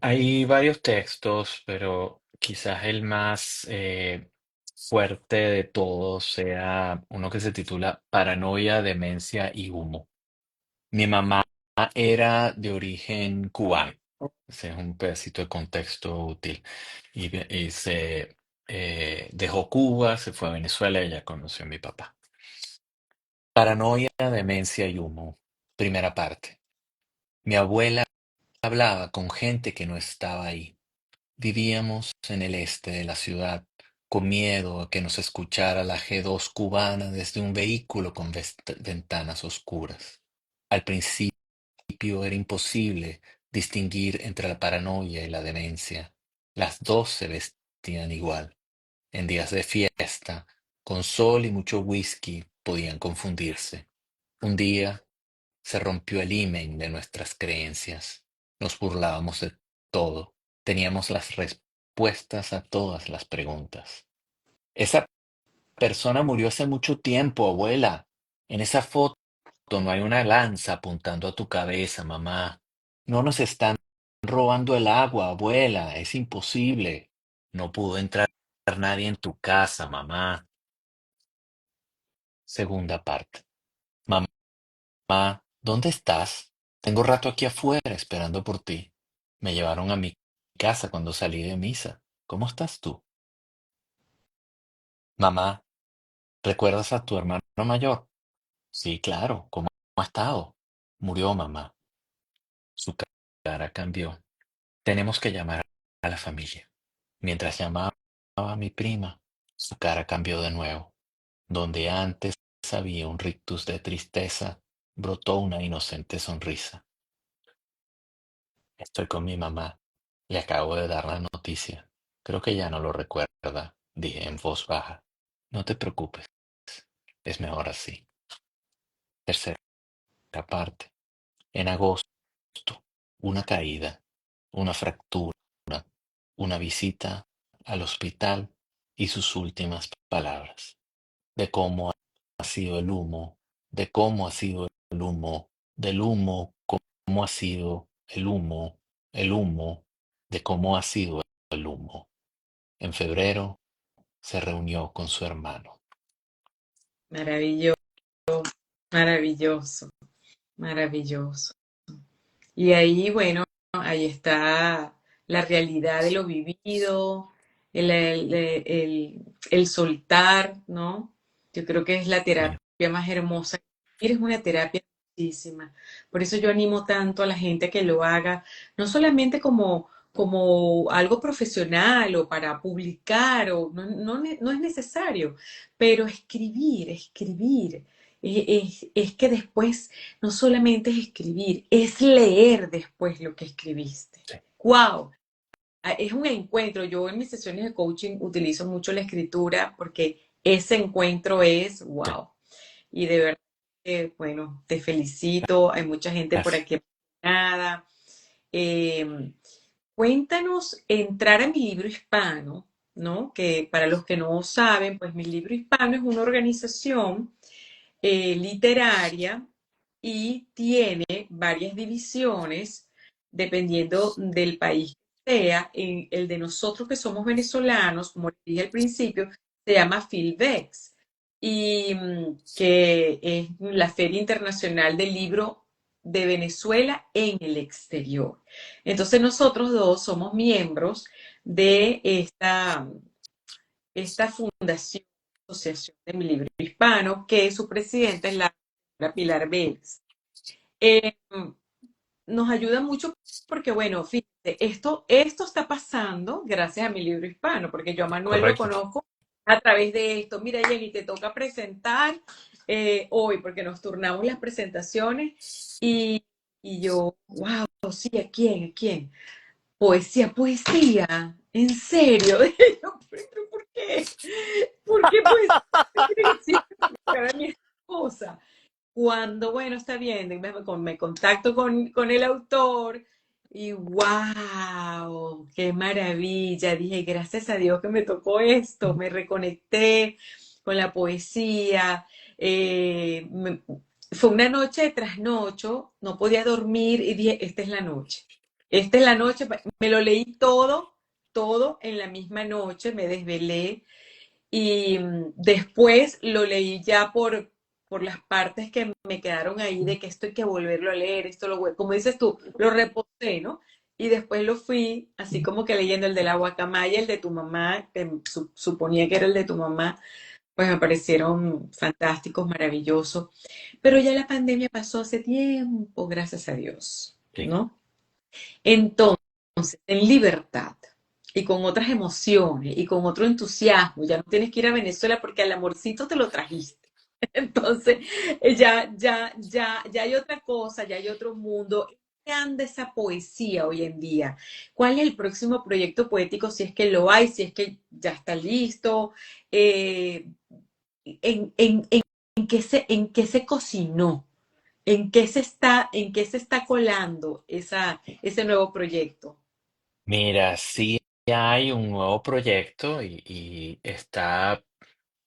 hay varios textos, pero quizás el más fuerte de todos sea uno que se titula Paranoia, Demencia y Humo. Mi mamá era de origen cubano. Ese es un pedacito de contexto útil. Y se dejó Cuba, se fue a Venezuela y ella conoció a mi papá. Paranoia, demencia y humo. Primera parte. Mi abuela hablaba con gente que no estaba ahí. Vivíamos en el este de la ciudad, con miedo a que nos escuchara la G2 cubana desde un vehículo con ventanas oscuras. Al principio era imposible distinguir entre la paranoia y la demencia. Las dos se vestían igual. En días de fiesta, con sol y mucho whisky, podían confundirse. Un día se rompió el himen de nuestras creencias. Nos burlábamos de todo. Teníamos las respuestas a todas las preguntas. Esa persona murió hace mucho tiempo, abuela. En esa foto no hay una lanza apuntando a tu cabeza, mamá. No nos están robando el agua, abuela. Es imposible. No pudo entrar nadie en tu casa, mamá. Segunda parte. Mamá, ¿dónde estás? Tengo rato aquí afuera esperando por ti. Me llevaron a mi casa cuando salí de misa. ¿Cómo estás tú? Mamá, ¿recuerdas a tu hermano mayor? Sí, claro. ¿Cómo ha estado? Murió mamá. Su cara cambió. Tenemos que llamar a la familia. Mientras llamaba a mi prima, su cara cambió de nuevo. Donde antes había un rictus de tristeza, brotó una inocente sonrisa. Estoy con mi mamá y acabo de dar la noticia. Creo que ya no lo recuerda, dije en voz baja. No te preocupes, es mejor así. Tercera parte. En agosto, una caída, una fractura, una visita al hospital y sus últimas palabras. De cómo ha sido el humo, de cómo ha sido el humo, del humo, cómo ha sido el humo, de cómo ha sido el humo. En febrero se reunió con su hermano. Maravilloso, maravilloso, maravilloso. Y ahí, bueno, ahí está la realidad de lo vivido, el soltar, ¿no? Yo creo que es la Sí, terapia más hermosa. Es una terapia hermosísima. Por eso yo animo tanto a la gente que lo haga, no solamente como como algo profesional o para publicar, o no es necesario, pero escribir, es que después no solamente es escribir, es leer después lo que escribiste. Sí, ¡Wow! Es un encuentro. Yo en mis sesiones de coaching utilizo mucho la escritura porque ese encuentro es sí. wow. Y de verdad que, bueno, te felicito. Hay mucha gente por Gracias. aquí. Nada. Eh, Cuéntanos, entrar a mi libro hispano, ¿no? Que para los que no saben, pues mi libro hispano es una organización literaria y tiene varias divisiones dependiendo del país que sea. En el de nosotros que somos venezolanos, como les dije al principio, se llama Filbex y que es la Feria Internacional del Libro de Venezuela en el exterior. Entonces nosotros dos somos miembros de esta fundación, Asociación de mi Libro Hispano, que su presidenta es la Pilar Vélez. Eh, Nos ayuda mucho porque, bueno, fíjate, esto está pasando gracias a mi libro hispano, porque yo a Manuel lo Correcto. conozco a través de esto. Mira, Jenny, te toca presentar hoy, porque nos turnamos las presentaciones y yo, wow, sí, ¿a quién? ¿A quién? Poesía, poesía, en serio. Yo, ¿pero por qué? ¿Por qué poesía? Tiene que siempre tocar a mi esposa. Cuando, bueno, está bien, me contacto con el autor y wow, qué maravilla. Dije, gracias a Dios que me tocó esto, me reconecté con la poesía. Fue una noche de trasnocho, no podía dormir y dije, esta es la noche. Esta es la noche, me lo leí todo en la misma noche, me desvelé y después lo leí ya por las partes que me quedaron ahí de que esto hay que volverlo a leer, como dices tú, lo reposé, ¿no? Y después lo fui, así como que leyendo el de la guacamaya, el de tu mamá, que suponía que era el de tu mamá, pues me parecieron fantásticos, maravillosos. Pero ya la pandemia pasó hace tiempo, gracias a Dios, Sí. ¿no? Entonces, en libertad y con otras emociones y con otro entusiasmo, ya no tienes que ir a Venezuela porque al amorcito te lo trajiste. Entonces, ya hay otra cosa, ya hay otro mundo. ¿Qué anda esa poesía hoy en día? ¿Cuál es el próximo proyecto poético, si es que lo hay, si es que ya está listo? Eh, en qué se cocinó? En qué se está colando ese nuevo proyecto? Mira, sí hay un nuevo proyecto y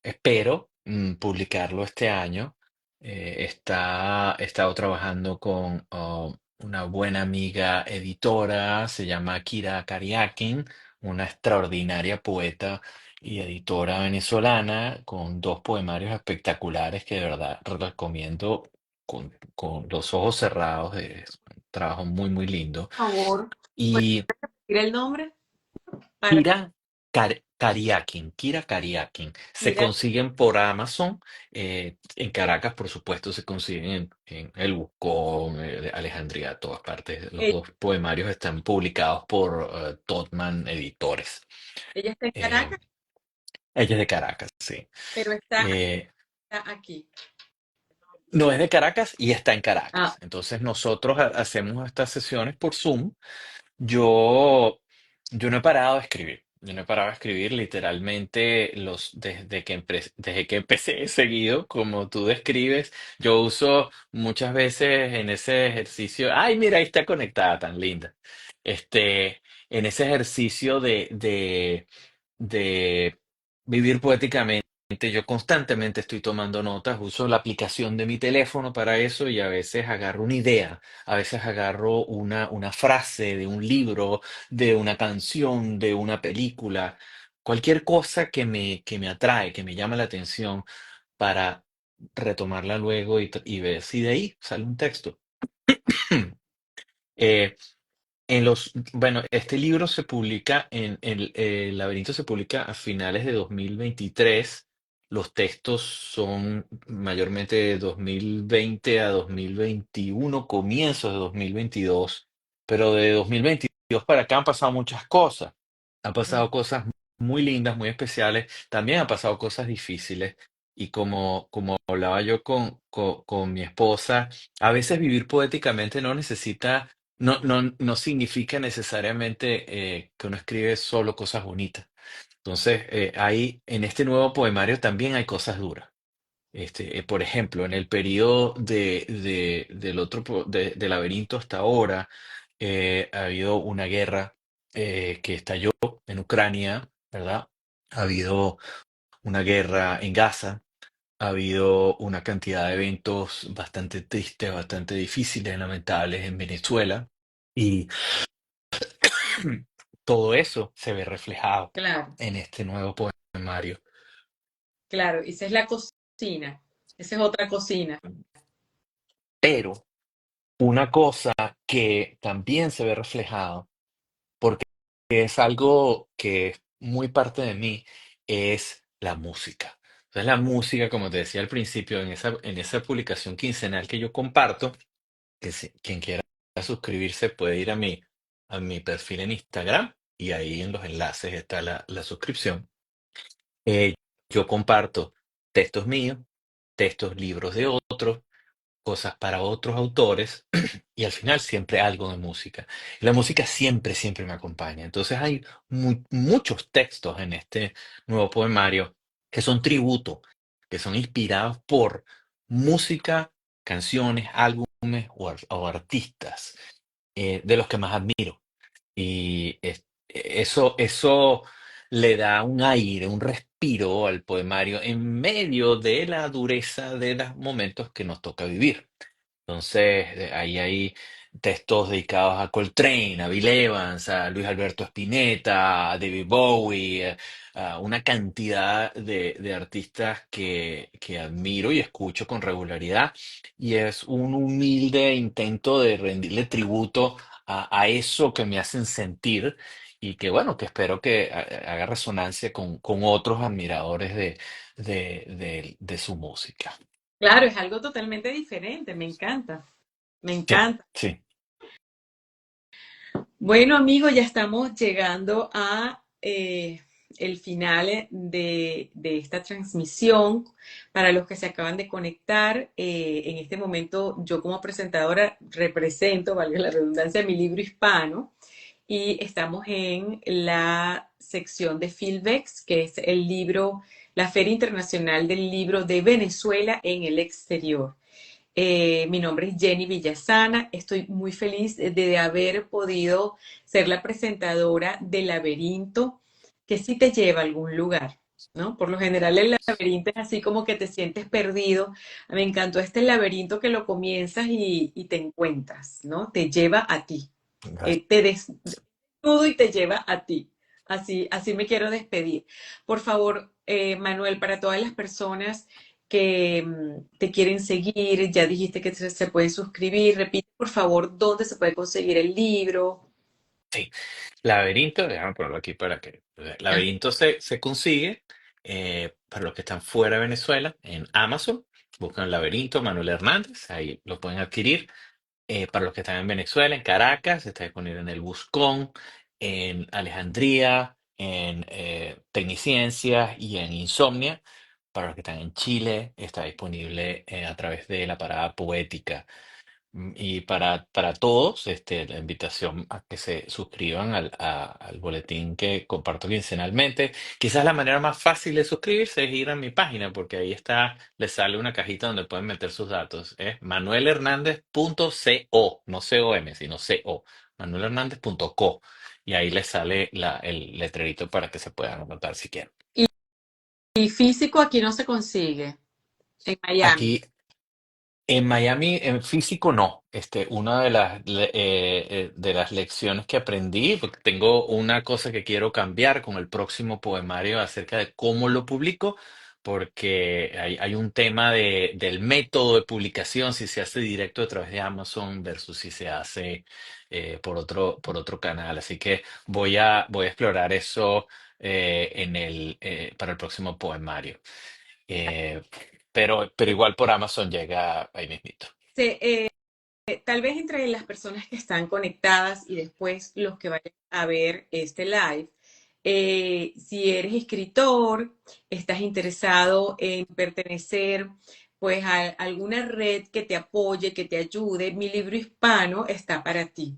espero publicarlo este año. He estado trabajando con una buena amiga editora, se llama Kira Kariakin, una extraordinaria poeta y editora venezolana, con dos poemarios espectaculares que de verdad recomiendo con los ojos cerrados. Es un trabajo muy, muy lindo. Por favor, Y ¿tira el nombre? Para Kira Kariakin. Se Kira. consiguen por Amazon. En Caracas, por supuesto, se consiguen en El Buscón, de Alejandría, todas partes. Los Ella, dos poemarios están publicados por Todman Editores. ella está en Eh, Caracas, ella es de Caracas, sí. pero Eh, está aquí. no es de Caracas y está en Ah, Caracas. Entonces nosotros hacemos estas sesiones por Zoom. Yo, yo no he parado de escribir. Yo no he parado de escribir literalmente desde que empecé seguido, como tú describes. Yo uso muchas veces en ese ejercicio. Ay, mira, ahí está conectada, tan linda. En ese ejercicio de vivir poéticamente. Yo constantemente estoy tomando notas, uso la aplicación de mi teléfono para eso y a veces agarro una idea, a veces agarro una frase de un libro, de una canción, de una película, cualquier cosa que me atrae, que me llama la atención para retomarla luego y ver si de ahí sale un texto. Eh, bueno, este libro se publica El laberinto se publica a finales de 2023. Los textos son mayormente de 2020 a 2021, comienzos de 2022, pero de 2022 Dios para acá han pasado muchas cosas. Han pasado cosas muy lindas, muy especiales. También han pasado cosas difíciles. Y como hablaba yo con mi esposa, a veces vivir poéticamente no necesita, no significa necesariamente que uno escribe solo cosas bonitas. Entonces, ahí en este nuevo poemario también hay cosas duras. Por ejemplo, en el periodo del de Laberinto hasta ahora, ha habido una guerra que estalló en Ucrania, ¿verdad? Ha habido una guerra en Gaza, ha habido una cantidad de eventos bastante tristes, bastante difíciles, lamentables en Venezuela, y todo eso se ve reflejado Claro, en este nuevo poemario. claro, esa es la cocina, esa es otra cocina. Pero una cosa que también se ve reflejado, porque es algo que es muy parte de mí, es la música. Entonces la música, como te decía al principio, en esa publicación quincenal que yo comparto, quien quiera suscribirse puede ir a mi perfil en Instagram y ahí en los enlaces está la suscripción. Eh, yo comparto textos míos, textos, libros de otros, cosas para otros autores y al final siempre algo de música. Y la música siempre, siempre me acompaña. Entonces hay muchos textos en este nuevo poemario que son tributo, que son inspirados por música, canciones, álbumes o artistas de los que más admiro. Y eso le da un aire, un respiro al poemario en medio de la dureza de los momentos que nos toca vivir. Entonces, ahí hay textos dedicados a Coltrane, a Bill Evans, a Luis Alberto Spinetta, a David Bowie, a una cantidad de artistas que admiro y escucho con regularidad. Y es un humilde intento de rendirle tributo a eso que me hacen sentir y que, bueno, que espero que haga resonancia con otros admiradores de su música. Claro, es algo totalmente diferente, me encanta, me Sí, encanta. sí. Bueno, amigos, ya estamos llegando a el final de esta transmisión. Para los que se acaban de conectar, en este momento yo como presentadora represento, valga la redundancia, mi libro hispano y estamos en la sección de Filbex, que es el libro, la Feria Internacional del Libro de Venezuela en el exterior. Mi nombre es Jenny Villasana. Estoy muy feliz de haber podido ser la presentadora del laberinto, que sí te lleva a algún lugar, ¿no? Por lo general el laberinto es así como que te sientes perdido. Me encantó este laberinto que lo comienzas y te encuentras, ¿no? Te lleva a ti. Te desnudo y te lleva a ti. Así me quiero despedir. Por favor, Manuel, para todas las personas que te quieren seguir, ya dijiste que se pueden suscribir, repite por favor dónde se puede conseguir el libro. Sí, Laberinto, déjame ponerlo aquí para que. Ah, Laberinto se consigue para los que están fuera de Venezuela en Amazon. Buscan Laberinto, Manuel Hernández, ahí lo pueden adquirir. Para los que están en Venezuela, en Caracas, está disponible en el Buscón, en Alejandría, en Tecniciencias y en Insomnia. Para los que están en Chile, está disponible a través de la Parada Poética. Y para todos, la invitación a que se suscriban al boletín que comparto quincenalmente. Quizás la manera más fácil de suscribirse es ir a mi página, porque ahí está, les sale una cajita donde pueden meter sus datos. Es manuelhernandez.co, no com, sino co, manuelhernandez.co. Y ahí les sale el letrerito para que se puedan anotar si quieren. y físico aquí no se consigue, en Miami. Aquí en Miami, en físico no. Una de las lecciones que aprendí, porque tengo una cosa que quiero cambiar con el próximo poemario acerca de cómo lo publico, porque hay un tema del método de publicación, si se hace directo a través de Amazon versus si se hace por otro canal. Así que voy a explorar eso para el próximo poemario. Eh, pero igual por Amazon llega ahí mismito. Se, tal vez entre las personas que están conectadas y después los que vayan a ver este live, si eres escritor, estás interesado en pertenecer pues a alguna red que te apoye, que te ayude, mi libro hispano está para ti.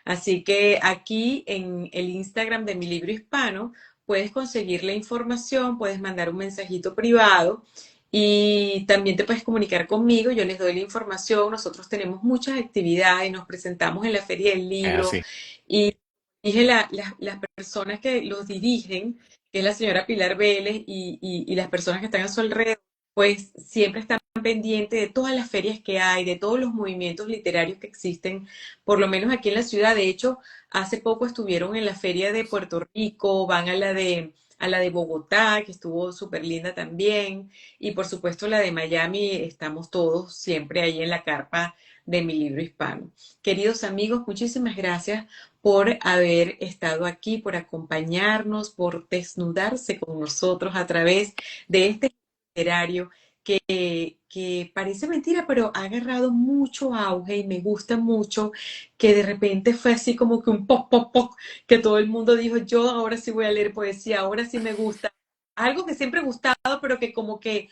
Así que aquí en el Instagram de mi libro hispano puedes conseguir la información, puedes mandar un mensajito privado y también te puedes comunicar conmigo, yo les doy la información, nosotros tenemos muchas actividades, nos presentamos en la Feria del Es Libro así. y dije las personas que los dirigen, que es la señora Pilar Vélez y las personas que están a su alrededor, pues siempre están pendientes de todas las ferias que hay, de todos los movimientos literarios que existen, por lo menos aquí en la ciudad. De hecho, hace poco estuvieron en la feria de Puerto Rico, van a la de Bogotá, que estuvo súper linda también. Y por supuesto la de Miami, estamos todos siempre ahí en la carpa de mi libro hispano. Queridos amigos, muchísimas gracias por haber estado aquí, por acompañarnos, por desnudarse con nosotros a través de este literario que parece mentira, pero ha agarrado mucho auge y me gusta mucho que de repente fue así como que un pop, pop, pop, que todo el mundo dijo, yo ahora sí voy a leer poesía, ahora sí me gusta. Algo que siempre he gustado, pero que como que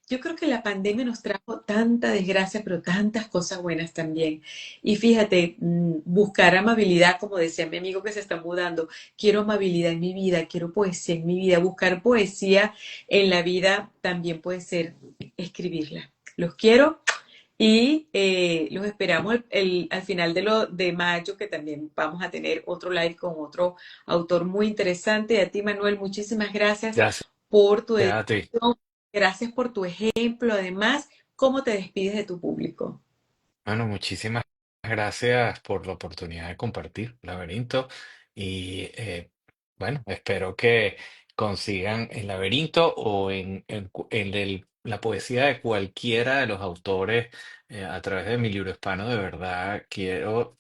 yo creo que la pandemia nos trajo tanta desgracia, pero tantas cosas buenas también. Y fíjate, buscar amabilidad, como decía mi amigo que se está mudando, quiero amabilidad en mi vida, quiero poesía en mi vida, buscar poesía en la vida también puede ser escribirla. Los quiero y los esperamos al final de mayo, que también vamos a tener otro live con otro autor muy interesante. A ti, Manuel, muchísimas gracias Gracias por tu a ti. dedicación, gracias por tu ejemplo. Además, ¿cómo te despides de tu público? Bueno, muchísimas gracias por la oportunidad de compartir Laberinto y bueno, espero que consigan el Laberinto o la poesía de cualquiera de los autores a través de mi libro hispano. De verdad, quiero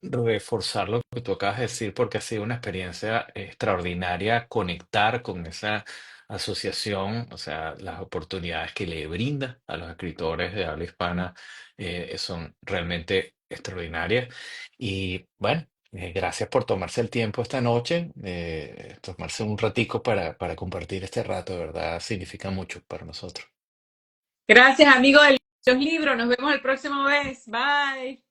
reforzar lo que tú acabas de decir porque ha sido una experiencia extraordinaria conectar con esa asociación, o sea, las oportunidades que le brinda a los escritores de habla hispana son realmente extraordinarias. Y bueno, gracias por tomarse el tiempo esta noche, tomarse un ratico para compartir este rato, de verdad significa mucho para nosotros. Gracias, amigo de los libros. Nos vemos el próximo vez. Bye.